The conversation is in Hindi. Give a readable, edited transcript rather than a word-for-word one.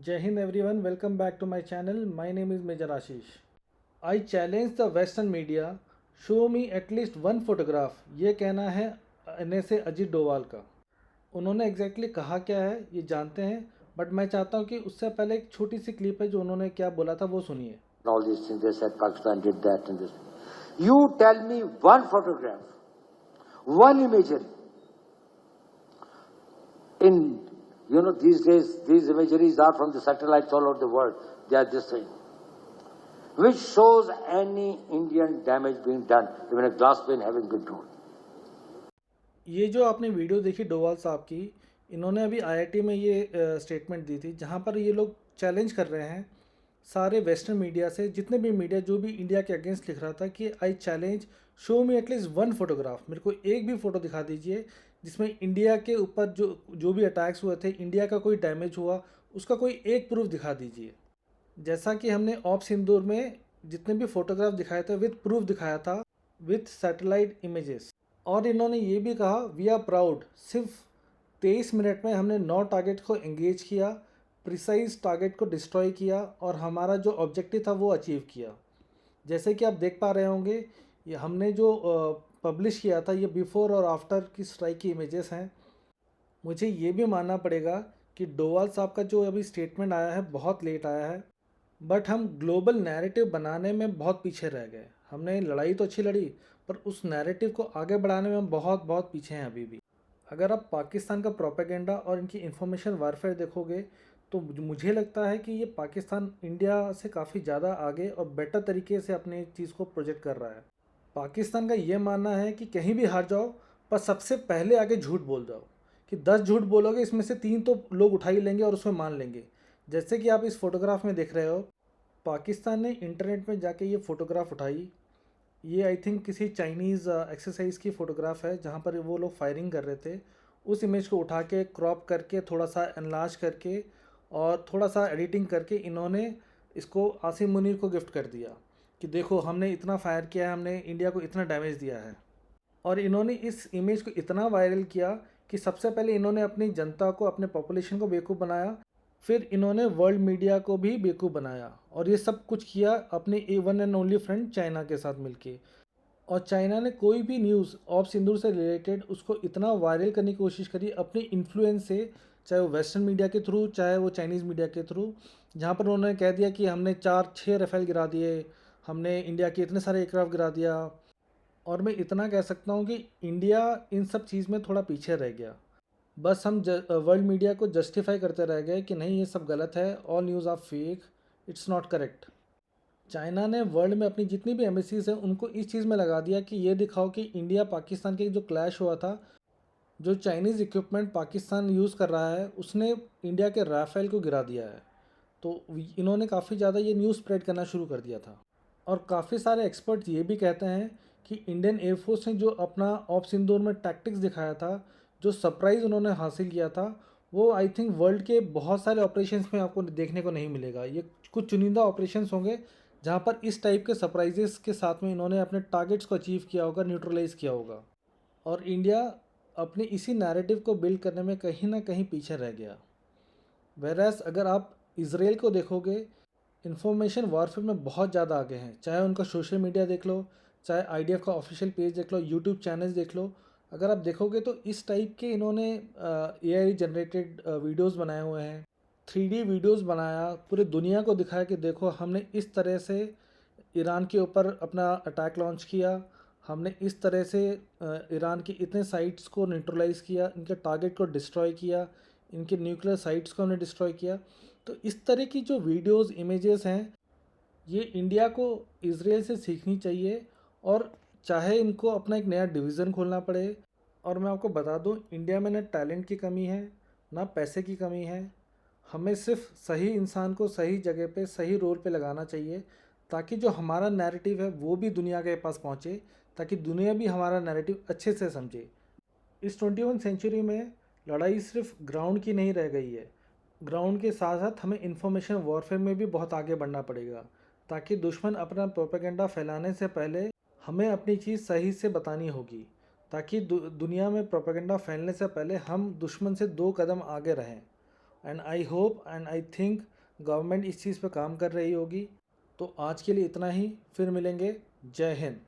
Jai Hind everyone, welcome back to my channel. My name is Major Ashish. I challenge the Western media, show me at least one photograph. ये कहना है NSA अजीत डोवाल का। उन्होंने एग्जैक्टली कहा क्या है ये जानते हैं, बट मैं चाहता हूँ कि उससे पहले एक छोटी सी क्लिप है जो उन्होंने क्या बोला था वो सुनिए। All these things, they said Pakistan did that and this. You tell me one photograph, one imagery. These days, these imageries are from the satellites all over the world. They are this thing. Which shows any Indian damage being done, even a glass pane having been thrown. ये जो आपने वीडियो देखी डोवाल साहब की, इन्होंने अभी आईआईटी में ये स्टेटमेंट दी थी जहाँ पर ये लोग चैलेंज कर रहे हैं सारे वेस्टर्न मीडिया से, जितने भी मीडिया जो भी इंडिया के अगेंस्ट लिख रहा था कि I challenge show me at least one photograph, मेरे को एक भी फ़ोटो दिखा दीजिए जिसमें इंडिया के ऊपर जो भी अटैक्स हुए थे, इंडिया का कोई डैमेज हुआ, उसका कोई एक प्रूफ दिखा दीजिए। जैसा कि हमने ऑप सिंदूर में जितने भी फोटोग्राफ दिखाए थे विद प्रूफ दिखाया था, विथ सैटेलाइट इमेजेस। और इन्होंने ये भी कहा वी आर प्राउड, सिर्फ 23 मिनट में हमने 9 टारगेट को एंगेज किया, प्रिसाइज टारगेट को डिस्ट्रॉय किया और हमारा जो ऑब्जेक्टिव था वो अचीव किया। जैसे कि आप देख पा रहे होंगे, ये हमने जो पब्लिश किया था ये बिफोर और आफ्टर की स्ट्राइक की इमेजेस हैं। मुझे ये भी मानना पड़ेगा कि डोवाल साहब का जो अभी स्टेटमेंट आया है बहुत लेट आया है, बट हम ग्लोबल नैरेटिव बनाने में बहुत पीछे रह गए। हमने लड़ाई तो अच्छी लड़ी, पर उस नैरेटिव को आगे बढ़ाने में हम बहुत बहुत पीछे हैं अभी भी। अगर आप पाकिस्तान का प्रोपेगेंडा और इनकी इंफॉर्मेशन वारफेयर देखोगे तो मुझे लगता है कि ये पाकिस्तान इंडिया से काफ़ी ज़्यादा आगे और बेटर तरीके से अपनी चीज़ को प्रोजेक्ट कर रहा है। पाकिस्तान का ये मानना है कि कहीं भी हार जाओ पर सबसे पहले आगे झूठ बोल जाओ, कि 10 झूठ बोलोगे इसमें से 3 तो लोग उठा ही लेंगे और उसमें मान लेंगे। जैसे कि आप इस फोटोग्राफ में देख रहे हो, पाकिस्तान ने इंटरनेट में जाके ये फ़ोटोग्राफ उठाई। ये आई थिंक किसी चाइनीज़ एक्सरसाइज की फ़ोटोग्राफ है जहाँ पर वो लोग फायरिंग कर रहे थे। उस इमेज को उठा के क्रॉप करके थोड़ा सा एनलार्ज करके और थोड़ा सा एडिटिंग करके इन्होंने इसको आसिम मुनीर को गिफ्ट कर दिया कि देखो हमने इतना फायर किया है, हमने इंडिया को इतना डैमेज दिया है। और इन्होंने इस इमेज को इतना वायरल किया कि सबसे पहले इन्होंने अपनी जनता को, अपने पॉपुलेशन को बेवकूफ़ बनाया, फिर इन्होंने वर्ल्ड मीडिया को भी बेवकूफ़ बनाया, और ये सब कुछ किया अपने a one and only friend China के साथ मिलके। और चाइना ने कोई भी न्यूज़ ऑफ सिंदूर से रिलेटेड उसको इतना वायरल करने की कोशिश करी अपनी इन्फ्लुएंस से, चाहे वो वेस्टर्न मीडिया के थ्रू चाहे वो चाइनीज़ मीडिया के थ्रू, जहाँ पर उन्होंने कह दिया कि हमने 4-6 राफेल गिरा दिए, हमने इंडिया के इतने सारे एयरक्राफ्ट गिरा दिया। और मैं इतना कह सकता हूँ कि इंडिया इन सब चीज़ में थोड़ा पीछे रह गया। बस हम वर्ल्ड मीडिया को जस्टिफाई करते रह गए कि नहीं ये सब गलत है, all news are fake, it's not correct. China ने वर्ल्ड में अपनी जितनी भी एम्बेसीज हैं उनको इस चीज़ में लगा दिया कि ये दिखाओ कि इंडिया पाकिस्तान के जो क्लैश हुआ था, जो चाइनीज़ इक्विपमेंट पाकिस्तान यूज़ कर रहा है उसने इंडिया के राफेल को गिरा दिया है। तो इन्होंने काफ़ी ज़्यादा ये न्यूज़ स्प्रेड करना शुरू कर दिया था। और काफ़ी सारे एक्सपर्ट ये भी कहते हैं कि इंडियन एयरफोर्स ने जो अपना ऑप सिंदूर में टैक्टिक्स दिखाया था, जो सरप्राइज़ उन्होंने हासिल किया था, वो आई थिंक वर्ल्ड के बहुत सारे ऑपरेशंस में आपको देखने को नहीं मिलेगा। ये कुछ चुनिंदा ऑपरेशंस होंगे जहाँ पर इस टाइप के सरप्राइजेस के साथ में इन्होंने अपने टारगेट्स को अचीव किया होगा, न्यूट्रलाइज़ किया होगा। और इंडिया अपने इसी नैरेटिव को बिल्ड करने में कहीं ना कहीं पीछे रह गया। वेरएस अगर आप इसराइल को देखोगे, इंफॉर्मेशन वॉरफेयर में बहुत ज़्यादा आगे हैं। चाहे उनका सोशल मीडिया देख लो, चाहे आईडीएफ का ऑफिशियल पेज देख लो, यूट्यूब चैनल्स देख लो, अगर आप देखोगे तो इस टाइप के इन्होंने एआई जनरेटेड वीडियोस बनाए हुए हैं, 3D वीडियोस बनाया, पूरे दुनिया को दिखाया कि देखो हमने इस तरह से ईरान के ऊपर अपना अटैक लॉन्च किया, हमने इस तरह से ईरान की इतने साइट्स को न्यूट्रलाइज़ किया, इनके टारगेट को डिस्ट्रॉय किया, इनके न्यूक्लियर साइट्स को हमने डिस्ट्रॉय किया। तो इस तरह की जो वीडियोस इमेजेस हैं, ये इंडिया को इसराइल से सीखनी चाहिए। और चाहे इनको अपना एक नया डिवीज़न खोलना पड़े। और मैं आपको बता दूं, इंडिया में ना टैलेंट की कमी है, ना पैसे की कमी है। हमें सिर्फ सही इंसान को सही जगह पे सही रोल पे लगाना चाहिए, ताकि जो हमारा नैरेटिव है वो भी दुनिया के पास पहुंचे, ताकि दुनिया भी हमारा नैरेटिव अच्छे से समझे। इस 21 सेंचुरी में लड़ाई सिर्फ ग्राउंड की नहीं रह गई है, ग्राउंड के साथ साथ हमें इंफॉर्मेशन वॉरफेयर में भी बहुत आगे बढ़ना पड़ेगा, ताकि दुश्मन अपना प्रोपेगेंडा फैलाने से पहले हमें अपनी चीज़ सही से बतानी होगी, ताकि दुनिया में प्रोपेगेंडा फैलने से पहले हम दुश्मन से 2 कदम आगे रहें। And I hope and I think government इस चीज़ पे काम कर रही होगी। तो आज के लिए इतना ही, फिर मिलेंगे। जय हिंद।